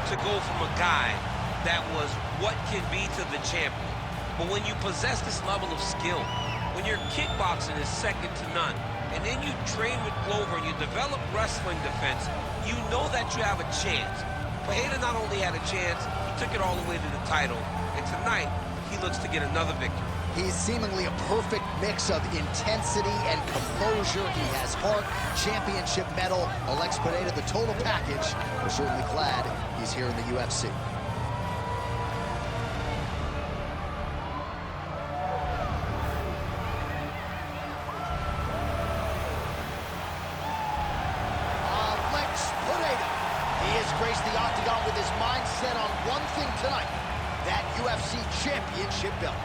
to go from a guy that was what can be to the champion. But when you possess this level of skill, when your kickboxing is second to none, and then you train with Glover and you develop wrestling defense, you know that you have a chance. Pereira not only had a chance, he took it all the way to the title, and tonight, he looks to get another victory. He's seemingly a perfect mix of intensity and composure. He has heart, championship medal, Alex Pereira, the total package. We're certainly glad he's here in the UFC. Graced the octagon with his mind set on one thing tonight, that UFC championship belt.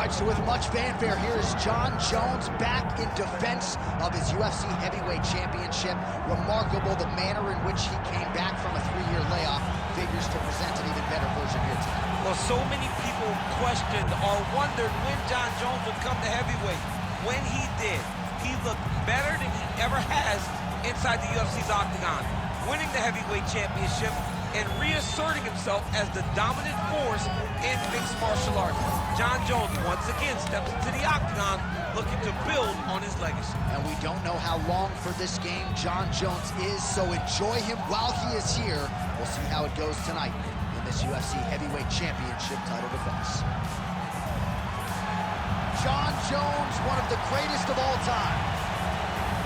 So with much fanfare, here is Jon Jones back in defense of his UFC heavyweight championship. Remarkable the manner in which he came back from a 3-year layoff. Figures to present an even better version here tonight. Well, so many people questioned or wondered when Jon Jones would come to heavyweight. When he did, he looked better than he ever has inside the UFC's octagon, winning the heavyweight championship and reasserting himself as the dominant force in mixed martial arts. Jon Jones once again steps into the octagon looking to build on his legacy. And we don't know how long for this game Jon Jones is, so enjoy him while he is here. We'll see how it goes tonight in this UFC heavyweight championship title defense. Jon Jones, one of the greatest of all time,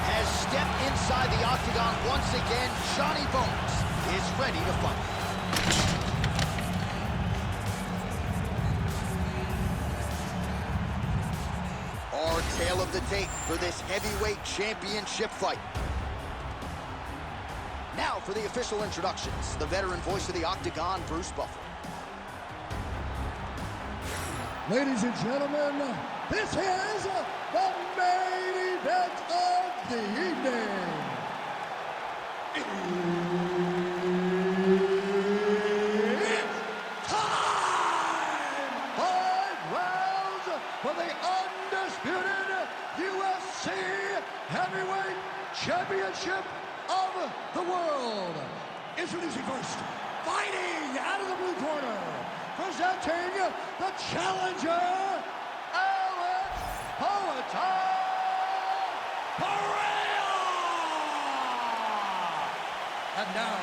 has stepped inside the octagon once again. Johnny Bones is ready to fight. Our tale of the tape for this heavyweight championship fight. Now for the official introductions, the veteran voice of the octagon, Bruce Buffer. Ladies and gentlemen, this is the main event of the evening. It's time! 5 rounds for the undisputed UFC Heavyweight Championship of the world. Introducing first, fighting out of the blue corner, presenting the challenger, Alex Pereira! And now,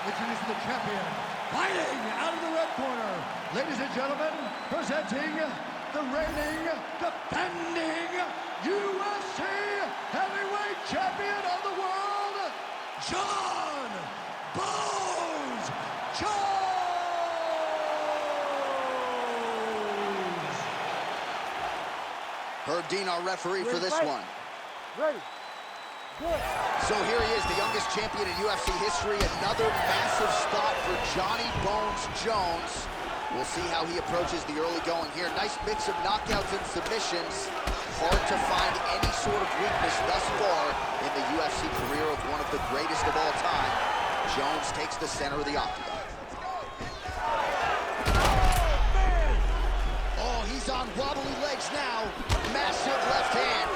introducing the champion, fighting out of the red corner, ladies and gentlemen, presenting the reigning, defending UFC Heavyweight Champion of the world, Jon Bones Jones! Herb Dean, our referee for this one. Ready. Good. So here he is, the youngest champion in UFC history. Another massive spot for Johnny Bones Jones. We'll see how he approaches the early going here. Nice mix of knockouts and submissions. Hard to find any sort of weakness thus far in the UFC career of one of the greatest of all time. Jones takes the center of the octagon. Oh, he's on wobbly legs now. Massive left hand.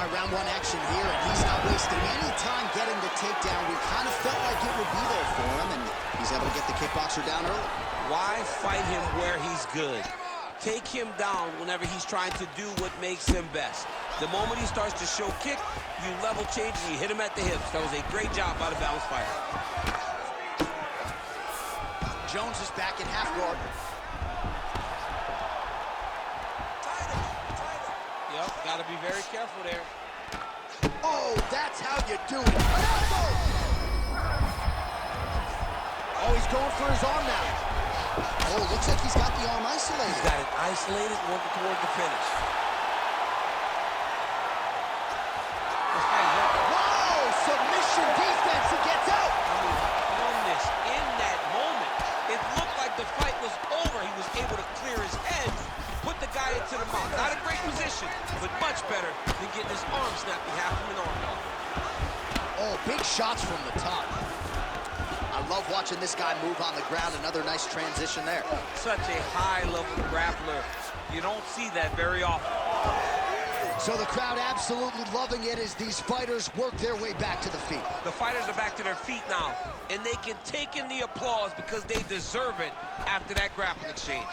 Round one action here, and he's not wasting any time getting the takedown. We kind of felt like it would be there for him, and he's able to get the kickboxer down early. Why fight him where he's good? Take him down whenever he's trying to do what makes him best. The moment he starts to show kick, you level change and you hit him at the hips. That was a great job by the balanced fighter. Jones is back in half guard. Yep, gotta be very careful there. Oh, that's how you do it. An elbow! Oh, he's going for his arm now. Oh, looks like he's got the arm isolated. He's got it isolated, working toward the finish. Whoa, submission defense against big shots from the top. I love watching this guy move on the ground. Another nice transition there. Such a high-level grappler. You don't see that very often. So the crowd absolutely loving it as these fighters work their way back to the feet. The fighters are back to their feet now, and they can take in the applause because they deserve it after that grappling exchange.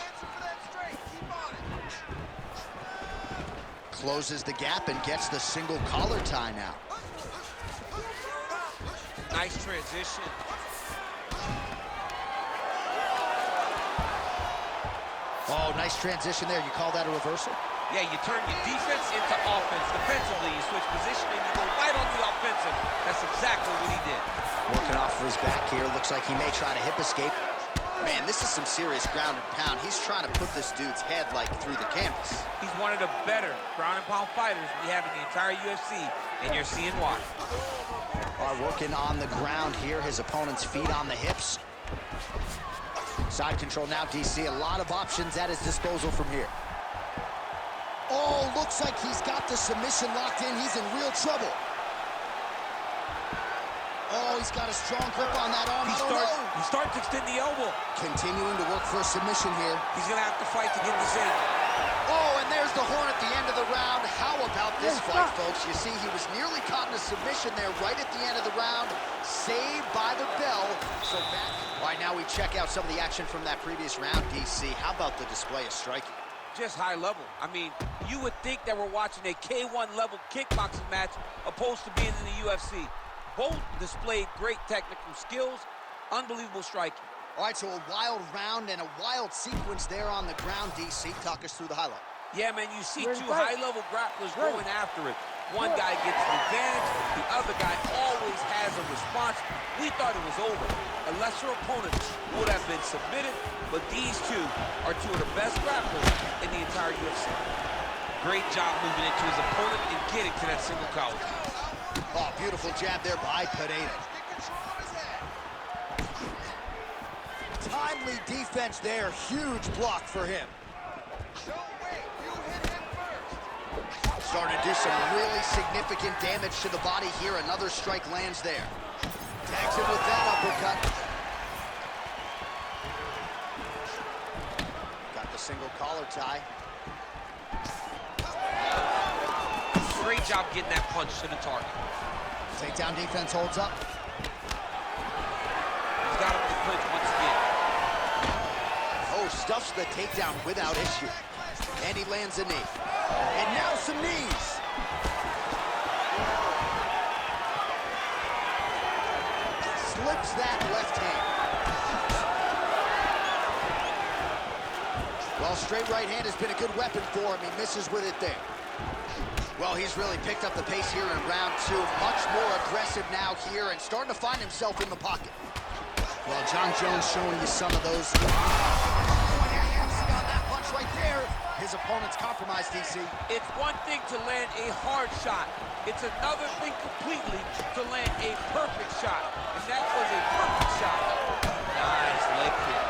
Closes the gap and gets the single collar tie now. Nice transition. Oh, nice transition there. You call that a reversal? Yeah, you turn your defense into offense. Defensively, you switch position and you go right on the offensive. That's exactly what he did. Working off of his back here. Looks like he may try to hip escape. Man, this is some serious ground and pound. He's trying to put this dude's head, like, through the canvas. He's one of the better ground and pound fighters we have in the entire UFC, and you're seeing why. Working on the ground here. His opponent's feet on the hips. Side control now, DC. A lot of options at his disposal from here. Oh, looks like he's got the submission locked in. He's in real trouble. Oh, he's got a strong grip on that arm. He's starting to extend the elbow. Continuing to work for a submission here. He's going to have to fight to get this in. Oh, and there's the horn at the end of the round. How about this fight, folks? You see, he was nearly caught in a submission there right at the end of the round. Saved by the bell. So back. All right, now we check out some of the action from that previous round, DC. How about the display of striking? Just high level. I mean, you would think that we're watching a K1 level kickboxing match opposed to being in the UFC. Both displayed great technical skills, unbelievable striking. All right, so a wild round and a wild sequence there on the ground, DC. Talk us through the highlight. Yeah, man, you see two high-level grapplers going after it. One guy gets an advantage, the other guy always has a response. We thought it was over. A lesser opponent would have been submitted, but these two are two of the best grapplers in the entire UFC. Great job moving into his opponent and getting to that single collar. Oh, beautiful jab there by Pereira. Timely defense there. Huge block for him. Starting to do some really significant damage to the body here. Another strike lands there. Tags him with that uppercut. Got the single collar tie. Great job getting that punch to the target. Takedown defense holds up. He's got him in the clinch once again. Oh, stuffs the takedown without issue. And he lands a knee. And now some knees. Slips that left hand. Well, straight right hand has been a good weapon for him. He misses with it there. Well, he's really picked up the pace here in round two. Much more aggressive now here and starting to find himself in the pocket. Well, Jon Jones showing you some of those. On that punch right there. His opponent's compromised, DC. It's one thing to land a hard shot. It's another thing completely to land a perfect shot. And that was a perfect shot. Nice leg kick.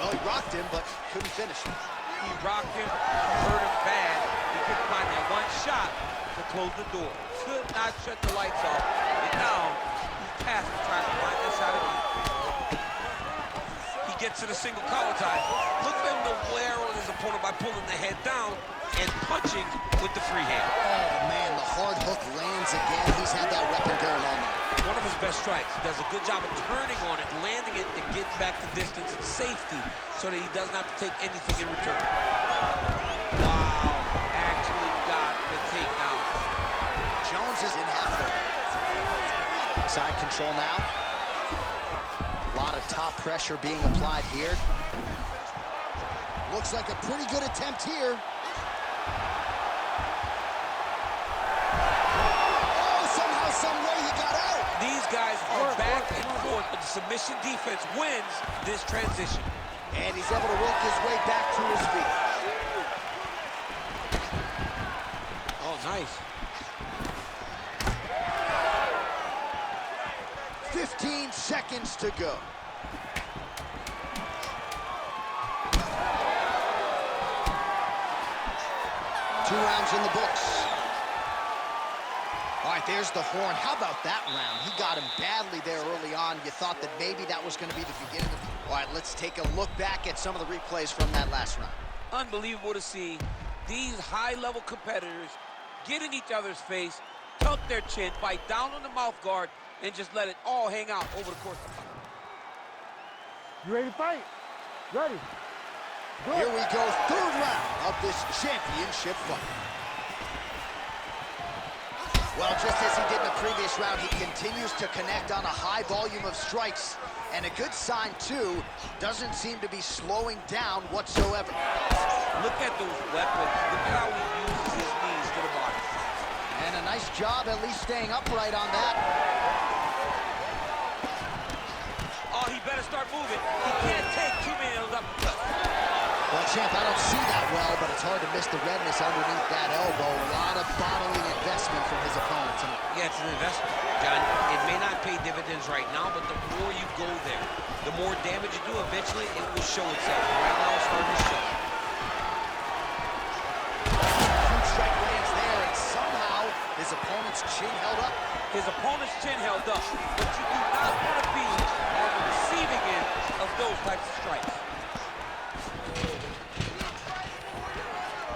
Well, he rocked him, but couldn't finish him. He rocked him, hurt him bad. He couldn't find that one shot to close the door. Could not shut the lights off. And now, he's tasked with trying to find that shot again. He gets to the single collar tie. Look at him to wear on his opponent by pulling the head down and punching with the free hand. Oh, man, the hard hook lands again. He's had that weapon going on there. One of his best strikes. He does a good job of turning on it, landing it, and getting back the distance and safety so that he doesn't have to take anything in return. Wow, actually got the takedown. Jones is in half guard. Side control now. A lot of top pressure being applied here. Looks like a pretty good attempt here. These guys are back and forth, but the submission defense wins this transition. And he's able to work his way back to his feet. Oh, nice. 15 seconds to go. Two rounds in the books. All right, there's the horn. How about that round? He got him badly there early on. You thought that maybe that was going to be the beginning of the... All right, let's take a look back at some of the replays from that last round. Unbelievable to see these high-level competitors get in each other's face, tuck their chin, bite down on the mouth guard, and just let it all hang out over the course of the fight. You ready to fight? Ready. Good. Here we go, third round of this championship fight. Well, just as he did in the previous round, he continues to connect on a high volume of strikes. And a good sign, too, doesn't seem to be slowing down whatsoever. Look at those weapons. Look at how he uses his knees to the body. And a nice job at least staying upright on that. Oh, he better start moving. He can't take too many of those uppercuts. Well, champ, I don't see that well, but it's hard to miss the redness underneath that elbow. A lot of bodily investment from his opponent tonight. Yeah, it's an investment, John. It may not pay dividends right now, but the more you go there, the more damage you do, eventually it will show itself. Right now it's starting to show. Huge strike lands there, and somehow his opponent's chin held up. His opponent's chin held up, but you do not want to be on the receiving end of those types of strikes.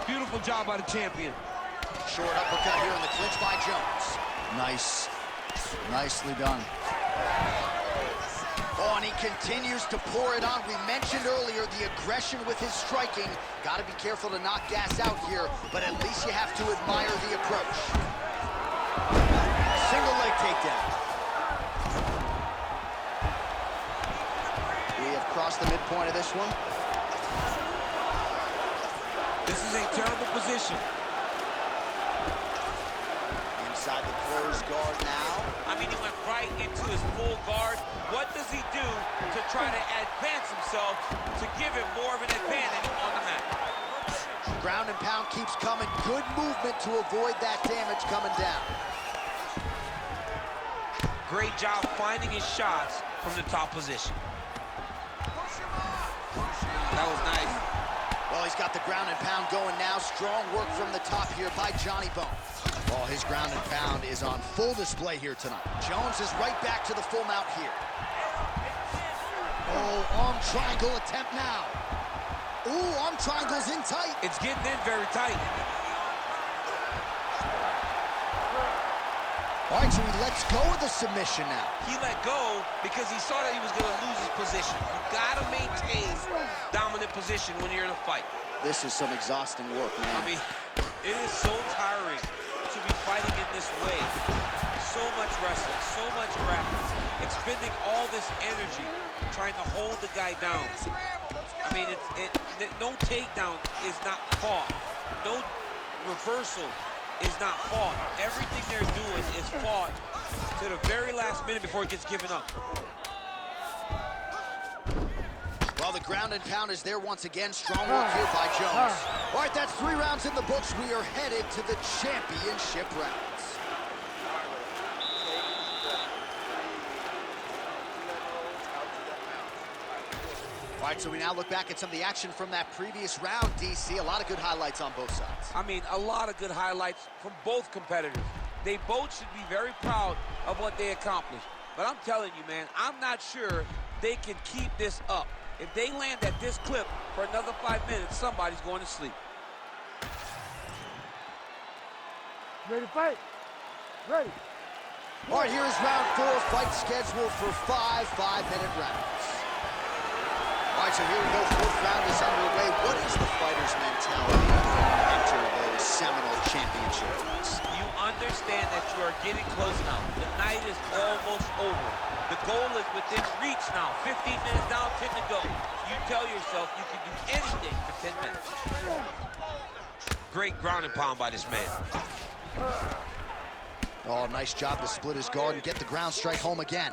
Beautiful job by the champion. Short uppercut here in the clinch by Jones. Nice. Nicely done. Oh, and he continues to pour it on. We mentioned earlier the aggression with his striking. Got to be careful to not gas out here, but at least you have to admire the approach. Single leg takedown. We have crossed the midpoint of this one. This is a terrible position. Inside the closed guard now. I mean, he went right into his full guard. What does he do to try to advance himself to give him more of an advantage on the mat? Ground and pound keeps coming. Good movement to avoid that damage coming down. Great job finding his shots from the top position. That was nice. Well, he's got the ground and pound going now. Strong work from the top here by Johnny Bones. Well, his ground and pound is on full display here tonight. Jones is right back to the full mount here. Oh, arm triangle attempt now. Ooh, arm triangle's in tight. It's getting in very tight. All right, so he lets go of the submission now. He let go because he saw that he was going to lose his position. You got to maintain dominant position when you're in a fight. This is some exhausting work, man. I mean, it is so tiring to be fighting in this way. So much wrestling, so much grappling, expending all this energy trying to hold the guy down. I mean, no takedown is not fought. No reversal is not fought. Everything they're doing is fought to the very last minute before it gets given up. Well, the ground and pound is there once again. Strong work here by Jones. All right, that's 3 rounds in the books. We are headed to the championship rounds. All right, so we now look back at some of the action from that previous round, DC. A lot of good highlights on both sides. I mean, a lot of good highlights from both competitors. They both should be very proud of what they accomplished. But I'm telling you, man, I'm not sure they can keep this up. If they land at this clip for another 5 minutes, somebody's going to sleep. Ready to fight? Ready. All right, here is round 4, fight scheduled for 5 5-minute rounds. All right, so here we go, 4th round is underway. What is the fighter's mentality to enter those seminal championship fights? You understand that you are getting close now. The night is almost over. The goal is within reach now. 15 minutes down, 10 to go. You tell yourself you can do anything for 10 minutes. Great ground and pound by this man. Oh, nice job to split his guard and get the ground strike home again.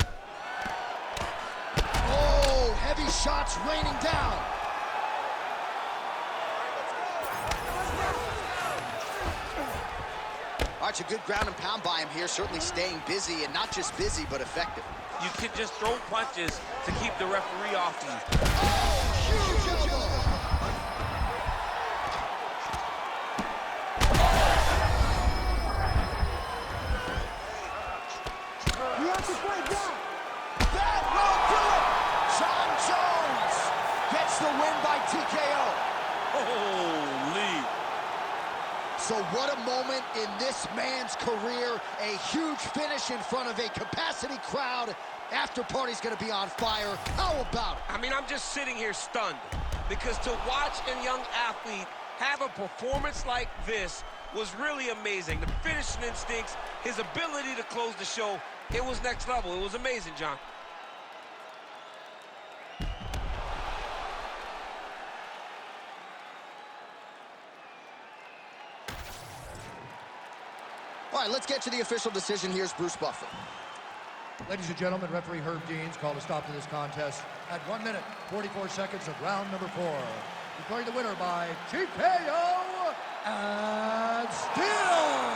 Oh, heavy shots raining down. All right, so good ground and pound by him here, certainly staying busy, and not just busy, but effective. You can just throw punches to keep the referee off you. Oh, huge elbow. Watch the fight down. That will do it! John Jones gets the win by TKO. Holy. So what a moment in this man's career. A huge finish in front of a capacity crowd. After party's gonna be on fire. How about it? I mean, I'm just sitting here stunned because to watch a young athlete have a performance like this was really amazing. The finishing instincts, his ability to close the show, it was next level. It was amazing, John. All right, let's get to the official decision. Here's Bruce Buffer. Ladies and gentlemen, referee Herb Deans called a stop to this contest at 1 minute, 44 seconds of round number 4. Declaring the winner by TKO and still